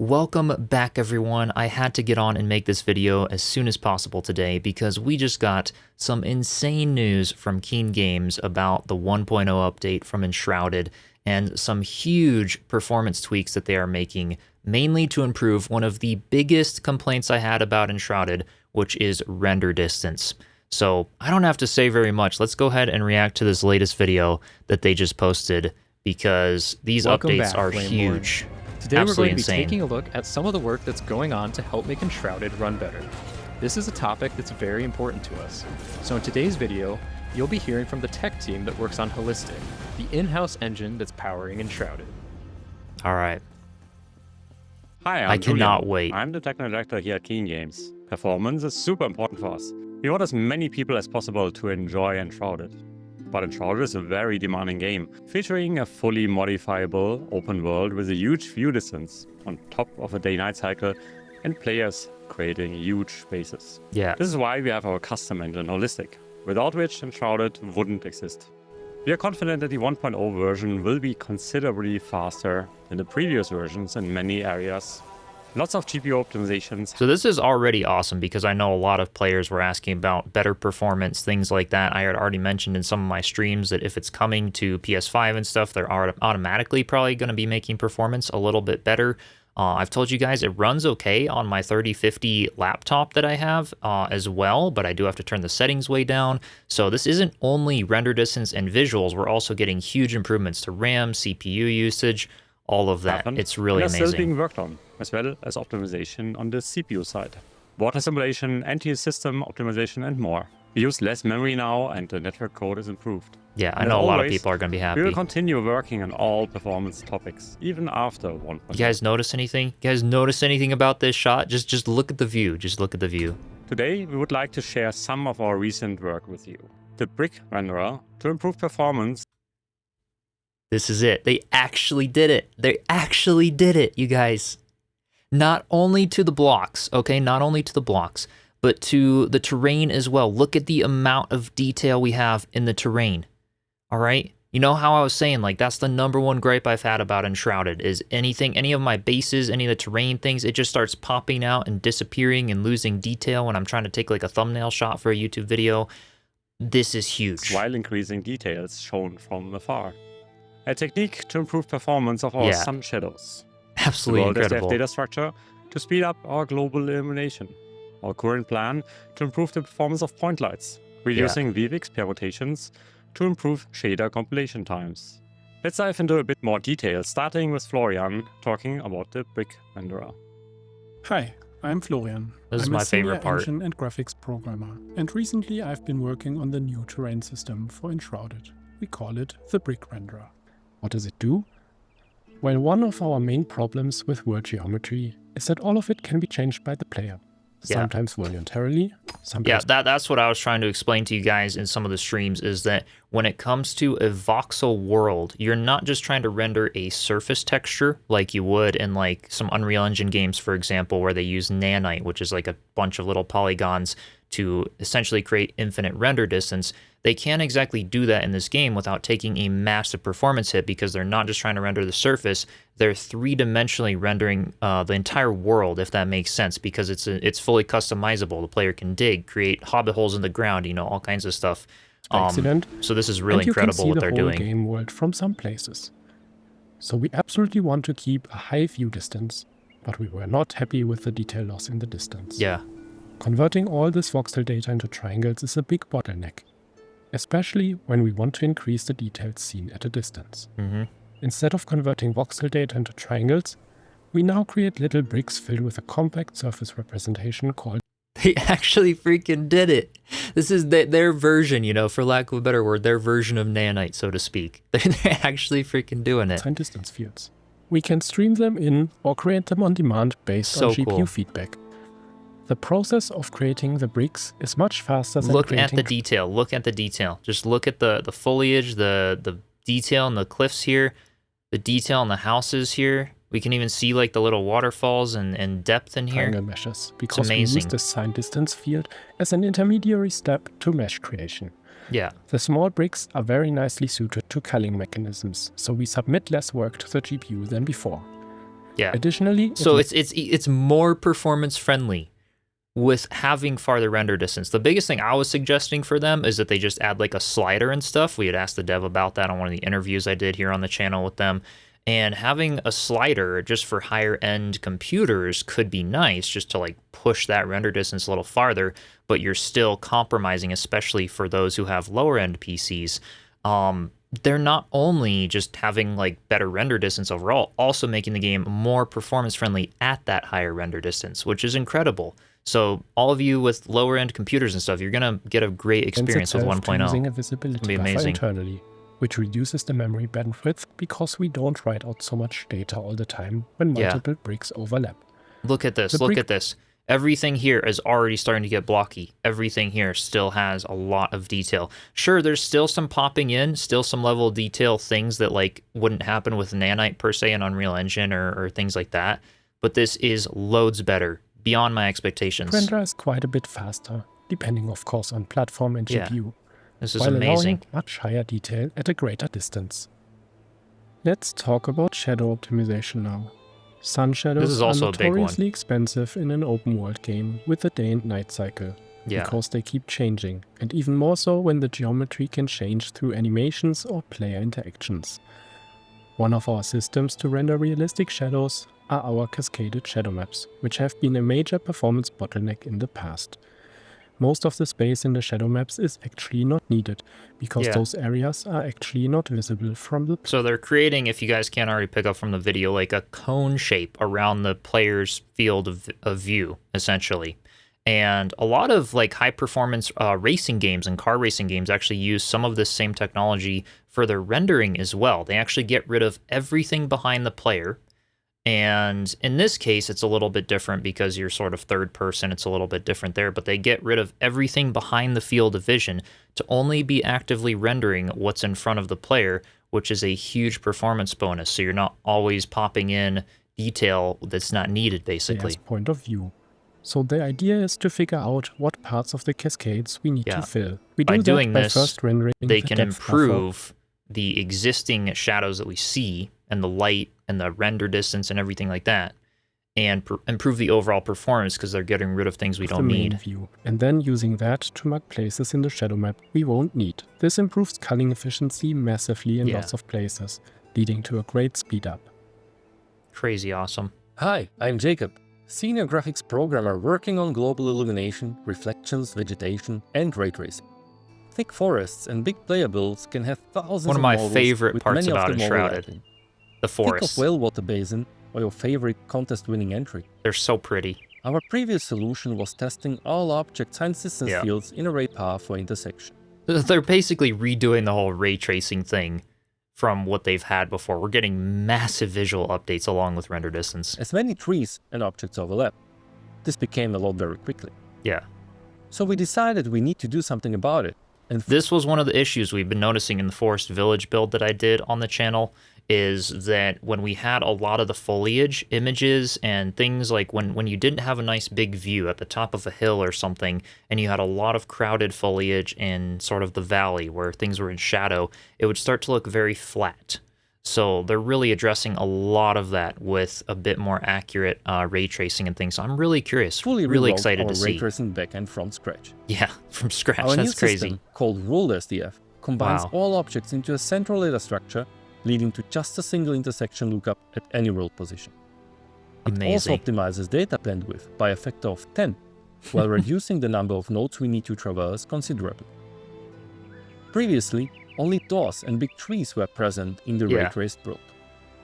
Welcome back, everyone. I had to get on and make this video as soon as possible today because we just got some insane news from Keen Games about the 1.0 update from Enshrouded and some huge performance tweaks that they are making, mainly to improve one of the biggest complaints I had about Enshrouded, which is render distance. So I don't have to say very much. Let's go ahead and react to this latest video that they just posted because these updates are huge. Today we're going to be taking a look at some of the work that's going on to help make Enshrouded run better. This is a topic that's very important to us. So in today's video, you'll be hearing from the tech team that works on Holistic, the in-house engine that's powering Enshrouded. All right. Hi, I cannot wait. I'm the technical director here at Keen Games. Performance is super important for us. We want as many people as possible to enjoy Enshrouded. But Enshrouded is a very demanding game, featuring a fully modifiable open world with a huge view distance on top of a day-night cycle and players creating huge spaces. Yeah. This is why we have our custom engine Holistic, without which Enshrouded wouldn't exist. We are confident that the 1.0 version will be considerably faster than the previous versions in many areas. Lots of GPU optimizations. So this is already awesome because I know a lot of players were asking about better performance, things like that. I had already mentioned in some of my streams that if it's coming to PS5 and stuff, they're automatically probably going to be making performance a little bit better. I've told you guys it runs okay on my 3050 laptop that I have as well, but I do have to turn the settings way down. So this isn't only render distance and visuals, we're also getting huge improvements to RAM, CPU usage, all of that. It's really amazing. Still being worked on, as well as optimization on the CPU side. Water simulation, anti-system optimization, and more. We use less memory now, and the network code is improved. Yeah, I know a lot of people are going to be happy. We will continue working on all performance topics, even after 1.0. You guys notice anything? You guys notice anything about this shot? Just look at the view. Just look at the view. Today, we would like to share some of our recent work with you. The brick renderer to improve performance. This is it. They actually did it. They actually did it, you guys. Not only to the blocks, okay? Not only to the blocks, but to the terrain as well. Look at the amount of detail we have in the terrain, all right? You know how I was saying, like, that's the #1 gripe I've had about Enshrouded is any of my bases, any of the terrain things, it just starts popping out and disappearing and losing detail when I'm trying to take, like, a thumbnail shot for a YouTube video. This is huge. While increasing details shown from afar. A technique to improve performance of our sun shadows. Absolutely incredible. Data structure to speed up our global illumination. Our current plan to improve the performance of point lights, reducing VFX permutations to improve shader compilation times. Let's dive into a bit more detail, starting with Florian talking about the brick renderer. Hi, I'm Florian. This is my favorite part. I'm a senior engine and graphics programmer, and recently I've been working on the new terrain system for Enshrouded. We call it the brick renderer. What does it do? Well, one of our main problems with world geometry is that all of it can be changed by the player. Sometimes voluntarily, sometimes... Yeah, that's what I was trying to explain to you guys in some of the streams, is that when it comes to a voxel world, you're not just trying to render a surface texture like you would in like some Unreal Engine games, for example, where they use nanite, which is like a bunch of little polygons to essentially create infinite render distance. They can't exactly do that in this game without taking a massive performance hit because they're not just trying to render the surface, they're three-dimensionally rendering the entire world, if that makes sense, because it's fully customizable. The player can dig, create hobbit holes in the ground, you know, all kinds of stuff. So this is really incredible what they're doing. And you can see the whole game world from some places. So we absolutely want to keep a high view distance, but we were not happy with the detail loss in the distance. Yeah. Converting all this voxel data into triangles is a big bottleneck, especially when we want to increase the details seen at a distance. Instead of converting voxel data into triangles, we now create little bricks filled with a compact surface representation called... They actually freaking did it. This is their version, you know, for lack of a better word, their version of nanite, so to speak. They're actually freaking doing it. ...and distance fields. We can stream them in or create them on demand based on GPU feedback. The process of creating the bricks is much faster than Look at the detail. Look at the detail. Just look at the foliage, the detail in the cliffs here, the detail in the houses here. We can even see like the little waterfalls and depth in here. Triangle meshes, because we use the sign distance field as an intermediary step to mesh creation. Yeah. The small bricks are very nicely suited to culling mechanisms, so we submit less work to the GPU than before. Yeah. Additionally, So it's more performance friendly with having farther render distance. The biggest thing I was suggesting for them is that they just add like a slider and stuff. We had asked the dev about that on one of the interviews I did here on the channel with them. And having a slider just for higher end computers could be nice, just to like push that render distance a little farther, but you're still compromising, especially for those who have lower end PCs. They're not only just having like better render distance overall, also making the game more performance friendly at that higher render distance, which is incredible. So all of you with lower end computers and stuff, you're gonna get a great experience with 1.0. Using a visibility It'll be buffer amazing. internally, which reduces the memory bandwidth because we don't write out so much data all the time when multiple bricks overlap. Look at this, look at this. Everything here is already starting to get blocky. Everything here still has a lot of detail. Sure, there's still some popping in, still some level of detail, things that like wouldn't happen with Nanite per se in Unreal Engine or things like that. But this is loads better, beyond my expectations. Render is quite a bit faster, depending of course on platform and GPU. This is while amazing. Allowing much higher detail at a greater distance. Let's talk about shadow optimization now. Sun shadows are notoriously expensive in an open world game with a day and night cycle, because they keep changing, and even more so when the geometry can change through animations or player interactions. One of our systems to render realistic shadows are our cascaded shadow maps, which have been a major performance bottleneck in the past. Most of the space in the shadow maps is actually not needed, because those areas are actually not visible from the... So they're creating, if you guys can't already pick up from the video, like a cone shape around the player's field of view, essentially. And a lot of like high-performance racing games and car racing games actually use some of this same technology for their rendering as well. They actually get rid of everything behind the player. And in this case, it's a little bit different because you're sort of third person. It's a little bit different there, but they get rid of everything behind the field of vision to only be actively rendering what's in front of the player, which is a huge performance bonus. So you're not always popping in detail that's not needed, basically. Point of view. So the idea is to figure out what parts of the cascades we need to fill. We do that by first rendering they can improve the existing shadows that we see and the light and the render distance and everything like that, and improve the overall performance because they're getting rid of things we don't need. View, and then using that to mark places in the shadow map we won't need. This improves culling efficiency massively in lots of places, leading to a great speed up. Crazy awesome. Hi, I'm Jacob, senior graphics programmer working on global illumination, reflections, vegetation, and ray tracing. Thick forests and big player builds can have thousands of models. One of my favorite with parts many about of them Enshrouded. The forest. Think of whale water basin or your favorite contest-winning entry. They're so pretty. Our previous solution was testing all object signs distance fields in array path for intersection. They're basically redoing the whole ray tracing thing from what they've had before. We're getting massive visual updates along with render distance. As many trees and objects overlap, this became a lot very quickly. Yeah. So we decided we need to do something about it. And this was one of the issues we've been noticing in the Forest Village build that I did on the channel, is that when we had a lot of the foliage images and things like when you didn't have a nice big view at the top of a hill or something, and you had a lot of crowded foliage in sort of the valley where things were in shadow, it would start to look very flat. So they're really addressing a lot of that with a bit more accurate ray tracing and things. So I'm really curious, really excited to see. Ray tracing backend from scratch. Yeah, from scratch. Our That's new crazy. System, called Ruled SDF, combines all objects into a central data structure, leading to just a single intersection lookup at any ruled position. It also optimizes data bandwidth by a factor of 10, while reducing the number of nodes we need to traverse considerably. Previously, only doors and big trees were present in the ray-traced world.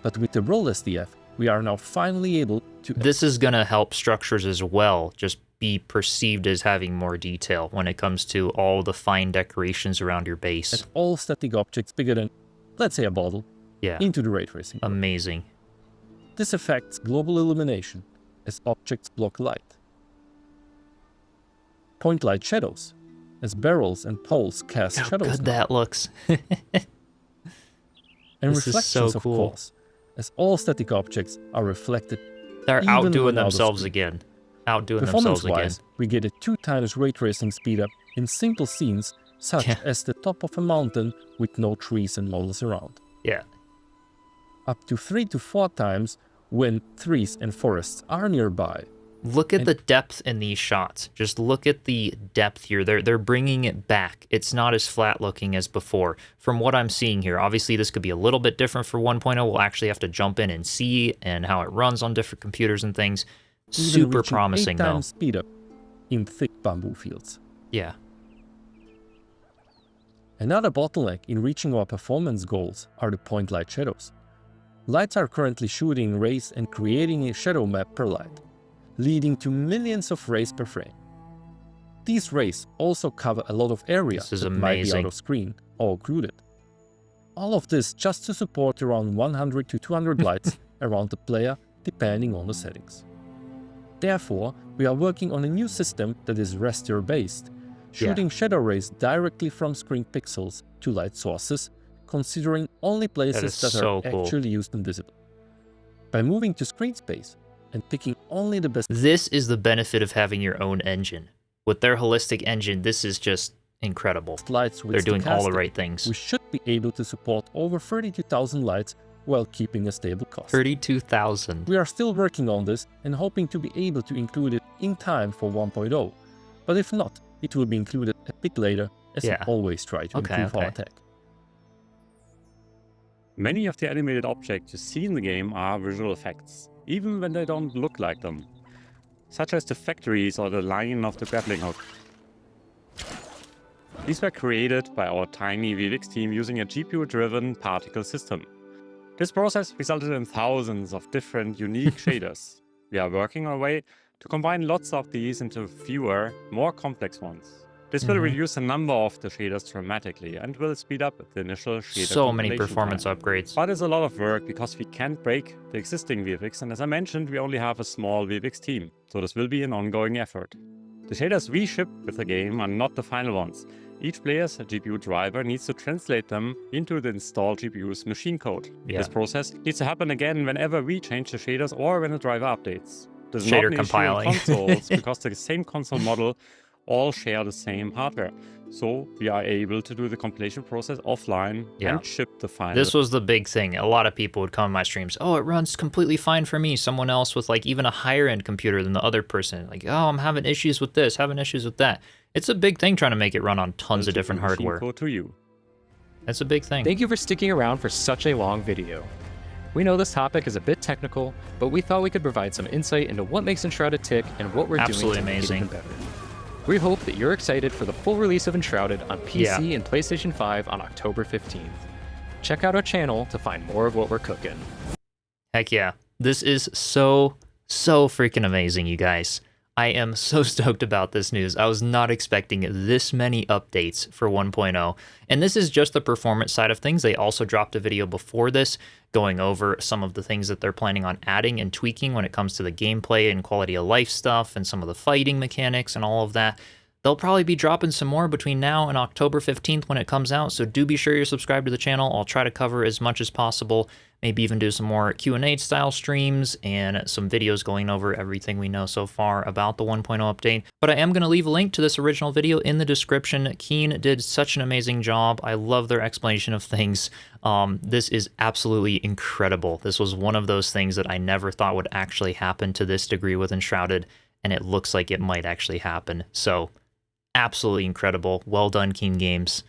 But with the Ruled SDF, we are now finally able to... This is going to help structures as well just be perceived as having more detail when it comes to all the fine decorations around your base. At all static objects bigger than, let's say, a bottle, into the ray tracing. Amazing. This affects global illumination as objects block light. Point light shadows, as barrels and poles cast shadows. How good that looks. And reflections, of course, as all static objects are reflected. They're outdoing themselves again. Performance-wise, we get a 2x ray tracing speedup in simple scenes such as the top of a mountain with no trees and models around. Yeah. Up to 3 to 4 times when trees and forests are nearby. Look at the depth in these shots. Just look at the depth here. They're bringing it back. It's not as flat looking as before. From what I'm seeing here, obviously this could be a little bit different for 1.0. We'll actually have to jump in and see and how it runs on different computers and things. Super promising, 8 though. times speed up in thick bamboo fields. Yeah. Another bottleneck in reaching our performance goals are the point light shadows. Lights are currently shooting rays and creating a shadow map per light, leading to millions of rays per frame. These rays also cover a lot of area that might be out of screen or occluded. All of this just to support around 100 to 200 lights around the player, depending on the settings. Therefore, we are working on a new system that is raster based, shooting shadow rays directly from screen pixels to light sources, considering only places that are actually used and visible. By moving to screen space and picking only the best. This is the benefit of having your own engine. With their holistic engine, this is just incredible. Lights with They're doing all the right things. We should be able to support over 32,000 lights while keeping a stable cost. 32,000. We are still working on this and hoping to be able to include it in time for 1.0. But if not, it will be included a bit later, as we always try to improve our tech. Many of the animated objects you see in the game are visual effects, even when they don't look like them, such as the factories or the line of the grappling hook. These were created by our tiny VFX team using a GPU-driven particle system. This process resulted in thousands of different unique shaders. We are working our way to combine lots of these into fewer, more complex ones. This will reduce the number of the shaders dramatically and will speed up the initial shader So many performance upgrades. But it's a lot of work because we can't break the existing VFX, and as I mentioned, we only have a small VFX team, so this will be an ongoing effort. The shaders we ship with the game are not the final ones. Each player's GPU driver needs to translate them into the installed GPU's machine code. This process needs to happen again whenever we change the shaders or when the driver updates. This is not an issue on consoles because the same console model all share the same hardware. So we are able to do the compilation process offline and ship the final. This was the big thing. A lot of people would come on my streams, oh, it runs completely fine for me. Someone else with like even a higher end computer than the other person, like, oh, I'm having issues with this, having issues with that. It's a big thing trying to make it run on tons of different hardware. That's a big thing. Thank you for sticking around for such a long video. We know this topic is a bit technical, but we thought we could provide some insight into what makes Enshrouded tick and what we're doing to make it even better. We hope that you're excited for the full release of Enshrouded on PC and PlayStation 5 on October 15th. Check out our channel to find more of what we're cooking. Heck yeah. This is so freaking amazing, you guys. I am so stoked about this news. I was not expecting this many updates for 1.0. And this is just the performance side of things. They also dropped a video before this going over some of the things that they're planning on adding and tweaking when it comes to the gameplay and quality of life stuff and some of the fighting mechanics and all of that. They'll probably be dropping some more between now and October 15th when it comes out, so do be sure you're subscribed to the channel. I'll try to cover as much as possible, maybe even do some more Q&A style streams and some videos going over everything we know so far about the 1.0 update. But I am going to leave a link to this original video in the description. Keen did such an amazing job. I love their explanation of things. This is absolutely incredible. This was one of those things that I never thought would actually happen to this degree with Enshrouded, and it looks like it might actually happen. So absolutely incredible. Well done, Keen Games.